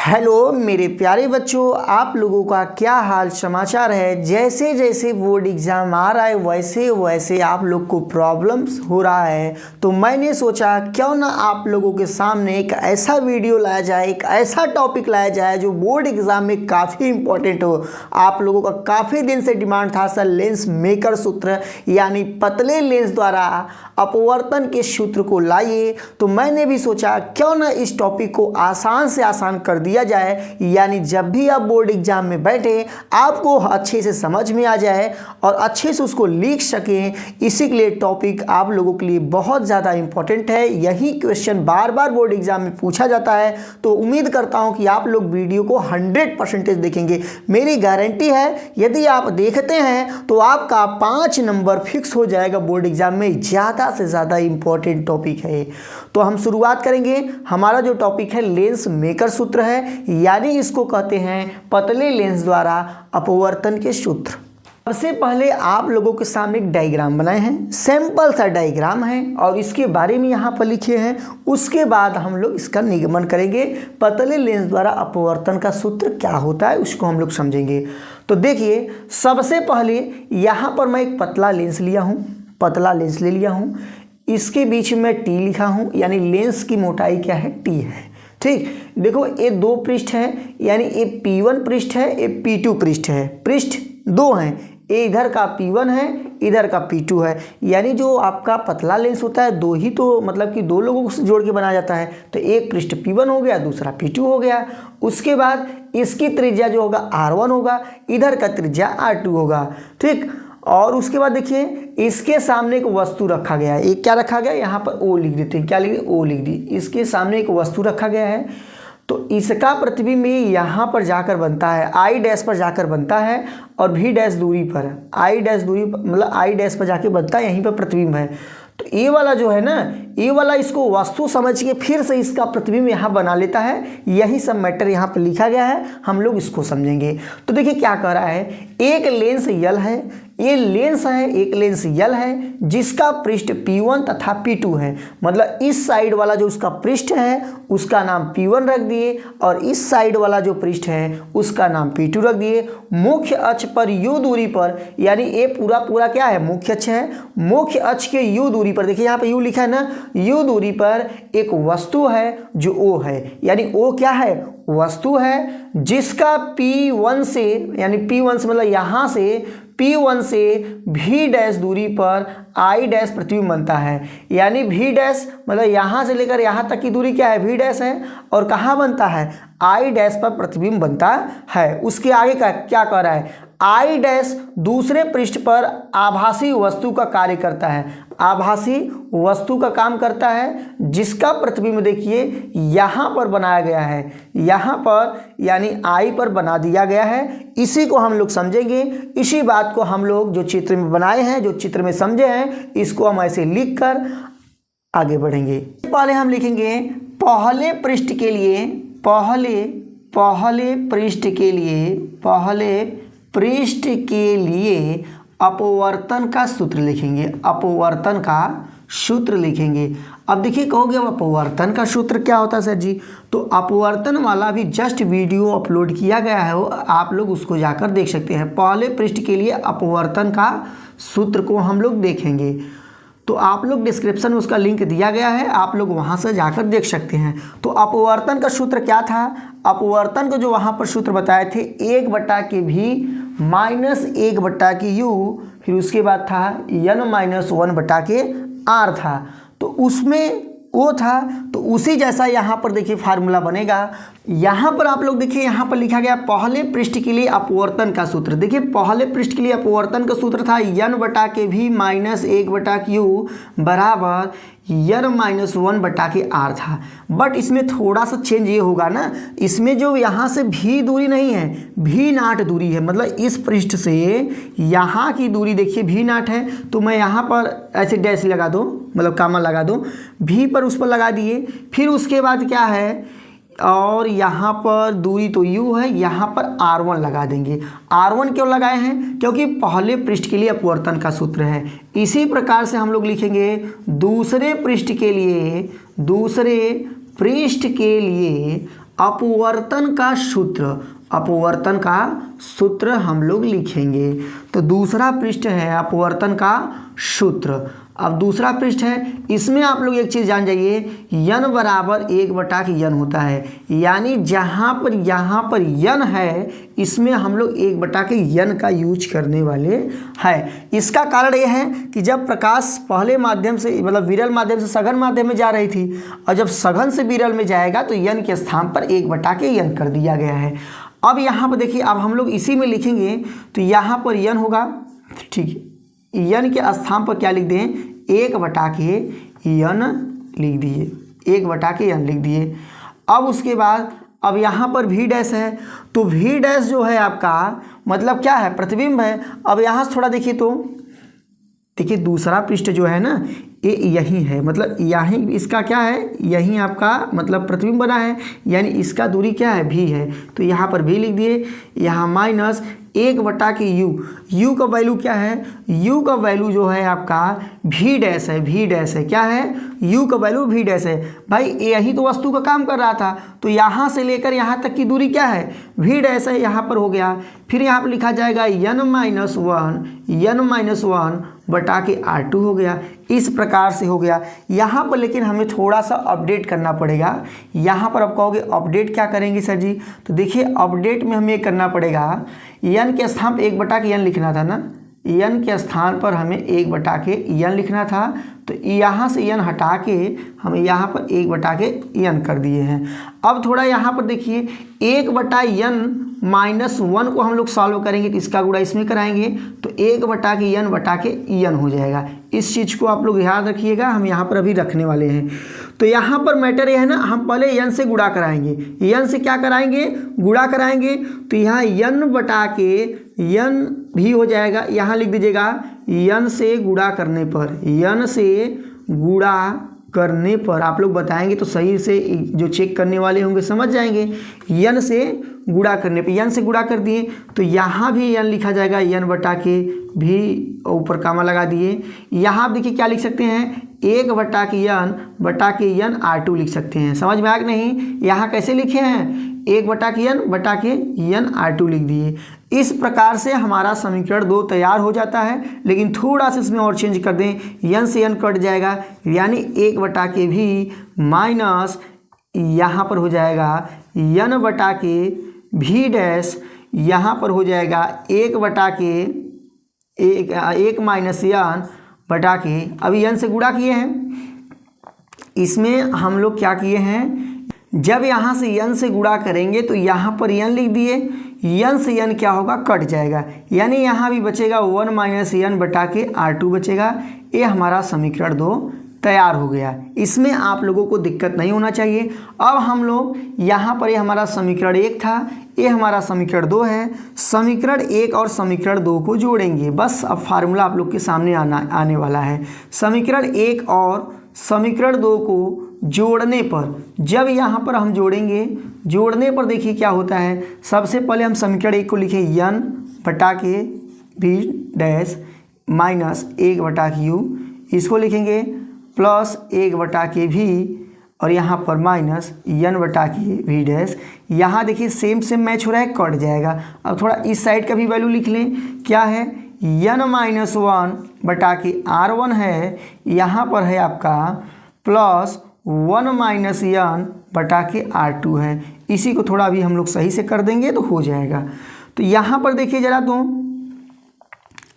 Hello मेरे प्यारे बच्चों, आप लोगों का क्या हाल समाचार है। जैसे जैसे बोर्ड एग्ज़ाम आ रहा है वैसे वैसे आप लोग को प्रॉब्लम्स हो रहा है, तो मैंने सोचा क्यों ना आप लोगों के सामने एक ऐसा वीडियो लाया जाए, एक ऐसा टॉपिक लाया जाए जो बोर्ड एग्ज़ाम में काफ़ी इंपॉर्टेंट हो। आप लोगों का काफ़ी दिन से डिमांड था सर लेंस मेकर सूत्र यानी पतले लेंस द्वारा अपवर्तन के सूत्र को लाइए, तो मैंने भी सोचा क्यों ना इस टॉपिक को आसान से आसान कर दिया जाए, यानी जब भी आप बोर्ड एग्जाम में बैठे आपको अच्छे से समझ में आ जाए और अच्छे से उसको लिख सकें। इसी के लिए टॉपिक आप लोगों के लिए बहुत ज़्यादा इंपॉर्टेंट है। यही क्वेश्चन बार बार बोर्ड एग्जाम में पूछा जाता है, तो उम्मीद करता हूं कि आप लोग वीडियो को 100% देखेंगे। मेरी गारंटी है यदि आप देखते हैं तो आपका 5 नंबर फिक्स हो जाएगा बोर्ड एग्जाम में। ज़्यादा से ज़्यादा इंपॉर्टेंट टॉपिक है। तो हम शुरुआत करेंगे। हमारा जो टॉपिक है लेंस मेकर सूत्र है, यानी इसको कहते हैं पतले लेंस द्वारा अपवर्तन के सूत्र। सबसे पहले आप लोगों के सामने एक डायग्राम बनाए हैं, सैंपल सा डायग्राम है और इसके बारे में यहाँ पर लिखे हैं। उसके बाद हम लोग इसका निगमन करेंगे। पतले लेंस द्वारा अपवर्तन का सूत्र क्या होता है उसको हम लोग समझेंगे। तो देखिए, सबसे पहले यहाँ पर मैं एक पतला लेंस लिया हूँ, पतला लेंस ले लिया हूँ। इसके बीच में टी लिखा हूँ, यानी लेंस की मोटाई क्या है, टी है। ठीक, देखो ये दो पृष्ठ है, यानी ये P1 पृष्ठ है, ये P2 पृष्ठ है। पृष्ठ दो हैं, ये इधर का P1 है, इधर का P2 है। यानी जो आपका पतला लेंस होता है दो ही तो मतलब कि दो लोगों से जोड़ के बनाया जाता है। तो एक पृष्ठ P1 हो गया, दूसरा P2 हो गया। उसके बाद इसकी त्रिज्या जो होगा R1 होगा, इधर का त्रिज्या R2 होगा। ठीक, और उसके बाद देखिए इसके सामने एक वस्तु रखा गया है। एक क्या रखा गया है, यहाँ पर O लिख देते हैं। क्या लिख दिए, O लिख दी। इसके सामने एक वस्तु रखा गया है, तो इसका प्रतिबिंब यहाँ पर जाकर बनता है, I डैश पर जाकर बनता है और V डैश दूरी पर, I डैश दूरी मतलब I डैश पर जाके बनता है, यहीं पर प्रतिबिंब है। तो ये वाला जो है ना, ये वाला इसको वस्तु समझ के फिर से इसका प्रतिबिंब यहाँ बना लेता है। यही सब मैटर यहाँ पर लिखा गया है, हम लोग इसको समझेंगे। तो देखिए क्या कह रहा है, एक लेंस यल है, ये लेंस है, एक लेंस यल है जिसका पृष्ठ P1 तथा P2 है। मतलब इस साइड वाला जो उसका पृष्ठ है उसका नाम P1 रख दिए और इस साइड वाला जो पृष्ठ है उसका नाम P2 रख दिए। मुख्य अक्ष पर U दूरी पर, यानी ये पूरा पूरा क्या है, मुख्य अक्ष है। मुख्य अक्ष के U दूरी पर, देखिए यहाँ पे U लिखा है ना, U दूरी पर एक वस्तु है जो O है, यानी O क्या है, वस्तु है जिसका P1 से, यानी P1 से मतलब यहाँ से P1 से V डैश दूरी पर I डैश प्रतिबिंब बनता है। यानी V डैश मतलब यहाँ से लेकर यहाँ तक की दूरी क्या है, V डैश है, और कहाँ बनता है, I डैश पर प्रतिबिंब बनता है। उसके आगे का क्या कह रहा है, I डैश दूसरे पृष्ठ पर आभासी वस्तु का कार्य करता है। आभासी वस्तु का काम करता है जिसका प्रतिबिंब देखिए यहाँ पर बनाया गया है, यहाँ पर यानी I पर बना दिया गया है। इसी को हम लोग समझेंगे। इसी बात को हम लोग जो चित्र में बनाए हैं, जो चित्र में समझे हैं, इसको हम ऐसे लिख कर आगे बढ़ेंगे। पहले हम लिखेंगे पहले पृष्ठ के लिए, पहले पृष्ठ के लिए अपवर्तन का सूत्र लिखेंगे। अपवर्तन का सूत्र लिखेंगे। अब देखिए कहोगे अब अपवर्तन का सूत्र क्या होता है सर जी, तो अपवर्तन वाला भी जस्ट वीडियो अपलोड किया गया है, आप लोग उसको जाकर देख सकते हैं। पहले पृष्ठ के लिए अपवर्तन का सूत्र को हम लोग देखेंगे, तो आप लोग डिस्क्रिप्शन में उसका लिंक दिया गया है, आप लोग वहां से जाकर देख सकते हैं। तो अपवर्तन का सूत्र क्या था, अपवर्तन को जो वहां पर सूत्र बताए थे 1/V माइनस 1/U, फिर उसके बाद था N-1/R था। तो उसमें वो था, तो उसी जैसा यहाँ पर देखिए फार्मूला बनेगा। यहाँ पर आप लोग देखिए, यहाँ पर लिखा गया पहले पृष्ठ के लिए अपवर्तन का सूत्र। देखिए पहले पृष्ठ के लिए अपवर्तन का सूत्र था N/V माइनस 1/Q बराबर N-1/R था। बट इसमें थोड़ा सा चेंज ये होगा ना, इसमें जो यहाँ से V दूरी नहीं है, V0 दूरी है। मतलब इस पृष्ठ से यहाँ की दूरी देखिए V0 है, तो मैं यहाँ पर ऐसे डैश लगा दो, मतलब कामा लगा दो, V पर उस पर लगा दिए। फिर उसके बाद क्या है, और यहाँ पर दूरी तो U है, यहाँ पर R1 लगा देंगे। R1 क्यों लगाए हैं, क्योंकि पहले पृष्ठ के लिए अपवर्तन का सूत्र है। इसी प्रकार से हम लोग लिखेंगे दूसरे पृष्ठ के लिए अपवर्तन का सूत्र, अपवर्तन का सूत्र हम लोग लिखेंगे। तो दूसरा पृष्ठ है अपवर्तन का सूत्र। अब दूसरा पृष्ठ है, इसमें आप लोग एक चीज़ जान जाइए, यन बराबर 1/n होता है, यानी जहाँ पर यहाँ पर यन है इसमें हम लोग 1/n का यूज करने वाले हैं। इसका कारण यह है कि जब प्रकाश पहले माध्यम से मतलब विरल माध्यम से सघन माध्यम में जा रही थी, और जब सघन से विरल में जाएगा तो यन के स्थान पर 1/n कर दिया गया है। अब यहाँ पर देखिए, अब हम लोग इसी में लिखेंगे तो यहाँ पर यन होगा, ठीक है, यन के स्थान पर क्या लिख दें, 1/n लिख दिए, 1/n लिख दिए। अब उसके बाद अब यहाँ पर v डैश है, तो v डैश जो है आपका मतलब क्या है, प्रतिबिंब है। अब यहाँ से थोड़ा देखिए तो देखिए दूसरा पृष्ठ जो है ना ये यही है, मतलब यहीं इसका क्या है, यहीं आपका मतलब प्रतिबिंब बना है, यानी इसका दूरी क्या है, v है। तो यहाँ पर v लिख दिए, यहाँ माइनस 1/u, u का वैल्यू क्या है, u का वैल्यू जो है आपका v डैश है, v डैश है, क्या है, u का वैल्यू v डैश है। भाई यही तो वस्तु का काम कर रहा था, तो यहाँ से लेकर यहाँ तक की दूरी क्या है, v डैश है, यहाँ पर हो गया। फिर यहाँ पर लिखा जाएगा n-1/r2 हो गया। इस प्रकार से हो गया। यहाँ पर लेकिन हमें थोड़ा सा अपडेट करना पड़ेगा। यहाँ पर आप कहोगे अपडेट क्या करेंगे सर जी, तो देखिए अपडेट में हमें करना पड़ेगा, n के स्थान पर 1/n लिखना था ना, n के स्थान पर हमें 1/n लिखना था, तो यहाँ से n हटा के हम यहाँ पर 1/n कर दिए हैं। अब थोड़ा यहाँ पर देखिए 1/n-1 को हम लोग सॉल्व करेंगे तो इसका गुणा इसमें कराएंगे, तो 1/n हो जाएगा। इस चीज़ को आप लोग याद रखिएगा, हम यहाँ पर अभी रखने वाले हैं। तो यहाँ पर मैटर ये है ना, हम पहले n से गुणा कराएंगे, n से क्या कराएंगे, गुणा कराएंगे। तो यहाँ n भी हो जाएगा, यहाँ लिख दीजिएगा n से गुणा करने पर, n से गुणा करने पर आप लोग बताएंगे तो सही से जो चेक करने वाले होंगे समझ जाएंगे। n से गुणा करने पे, n से गुणा कर दिए तो यहाँ भी n लिखा जाएगा, भी ऊपर कामा लगा दिए। यहाँ आप देखिए क्या लिख सकते हैं, 1/n r2 लिख सकते हैं। समझ में आया कि नहीं, यहाँ कैसे लिखे हैं, 1/n r2 लिख दिए। इस प्रकार से हमारा समीकरण 2 तैयार हो जाता है। लेकिन थोड़ा सा इसमें और चेंज कर दें, n से n कट जाएगा, यानी 1/v माइनस यहाँ पर हो जाएगा n/v डैश, यहाँ पर हो जाएगा 1/n अभी n से गुणा किए हैं। इसमें हम लोग क्या किए हैं, जब यहाँ से n से गुणा करेंगे तो यहाँ पर n लिख दिए, n से n क्या होगा, कट जाएगा, यानी यहाँ भी बचेगा 1 - n/r2 बचेगा। ये हमारा समीकरण 2 तैयार हो गया। इसमें आप लोगों को दिक्कत नहीं होना चाहिए। अब हम लोग यहाँ पर ये हमारा समीकरण 1 था, ये हमारा समीकरण 2 है। समीकरण 1 और समीकरण 2 को जोड़ेंगे, बस अब फार्मूला आप लोग के सामने आने वाला है। समीकरण 1 और समीकरण 2 को जोड़ने पर, जब यहाँ पर हम जोड़ेंगे, जोड़ने पर देखिए क्या होता है। सबसे पहले हम समीकरण 1 को लिखें n/v डैश माइनस 1/q, इसको लिखेंगे प्लस 1/v और यहाँ पर माइनस n/v डैश। यहाँ देखिए सेम मैच हो रहा है, कट जाएगा। अब थोड़ा इस साइड का भी वैल्यू लिख लें, क्या है, n-1/r1 है, यहाँ पर है आपका प्लस 1 - n/r2 है। इसी को थोड़ा भी हम लोग सही से कर देंगे तो हो जाएगा। तो यहाँ पर देखिए ज़रा तो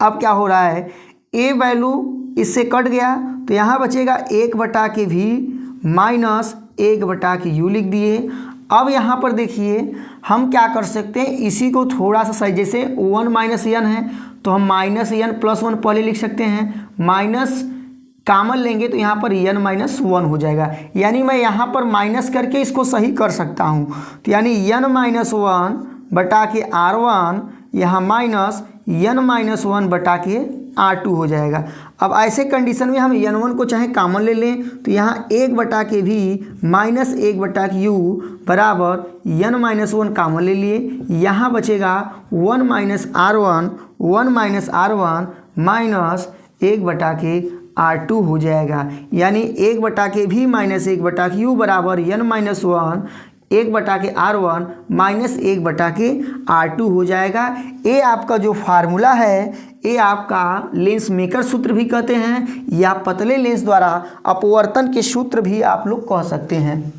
अब क्या हो रहा है, ए वैल्यू इससे कट गया तो यहाँ बचेगा 1/v माइनस 1/u लिख दिए। अब यहाँ पर देखिए हम क्या कर सकते हैं, इसी को थोड़ा सा सही, जैसे 1 - n है तो हम -n + 1 पहले लिख सकते हैं, माइनस कामन लेंगे तो यहाँ पर n-1 हो जाएगा, यानी मैं यहाँ पर माइनस करके इसको सही कर सकता हूँ। तो यानी n-1/r1 यहाँ माइनस n-1/r2 हो जाएगा। अब ऐसे कंडीशन में हम n1 को चाहे कामन ले लें तो यहाँ 1/v माइनस 1/u बराबर n-1 कामन ले लिए, यहाँ बचेगा 1 - r1 माइनस 1/r2 हो जाएगा, यानी 1/v माइनस 1/u बराबर n-1 1/R1 माइनस 1/R2 हो जाएगा। ये आपका जो फार्मूला है ये आपका लेंस मेकर सूत्र भी कहते हैं या पतले लेंस द्वारा अपवर्तन के सूत्र भी आप लोग कह सकते हैं।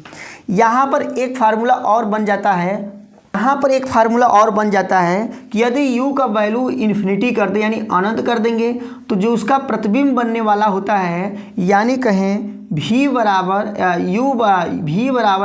यहाँ पर एक फार्मूला और बन जाता है कि यदि u का वैल्यू इन्फिनिटी कर दे यानी अनंत कर देंगे तो जो उसका प्रतिबिंब बनने वाला होता है यानी कहें v बराबर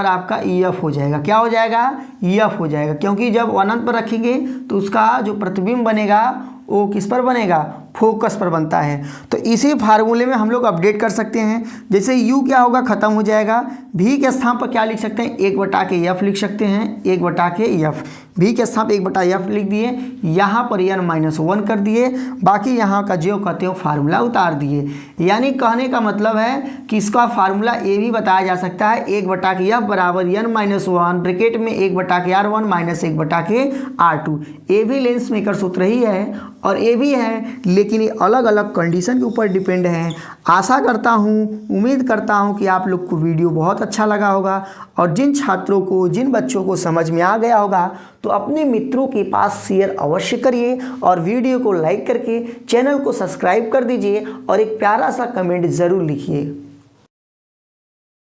आपका EF हो जाएगा। क्या हो जाएगा? EF हो जाएगा, क्योंकि जब अनंत पर रखेंगे तो उसका जो प्रतिबिंब बनेगा वो किस पर बनेगा? फोकस पर बनता है। तो इसी फार्मूले में हम लोग अपडेट कर सकते हैं। जैसे u क्या होगा? ख़त्म हो जाएगा। v के स्थान पर क्या लिख सकते हैं? 1/F लिख सकते हैं। 1/F, v के स्थान पर 1/F लिख दिए, यहाँ पर n-1 कर दिए, बाकी यहाँ का जो कहते हो फार्मूला उतार दिए। यानी कहने का मतलब है कि इसका फार्मूला ये भी बताया जा सकता है 1/F बराबर n-1 ब्रैकेट में 1/R1 माइनस 1/R2। ये भी लेंस मेकर सूत्र ही है और ये भी है, लेकिन ये अलग अलग कंडीशन के ऊपर डिपेंड है। आशा करता हूँ, उम्मीद करता हूँ कि आप लोग को वीडियो बहुत अच्छा लगा होगा और जिन छात्रों को, जिन बच्चों को समझ में आ गया होगा तो अपने मित्रों के पास शेयर अवश्य करिए और वीडियो को लाइक करके चैनल को सब्सक्राइब कर दीजिए और एक प्यारा सा कमेंट ज़रूर लिखिए।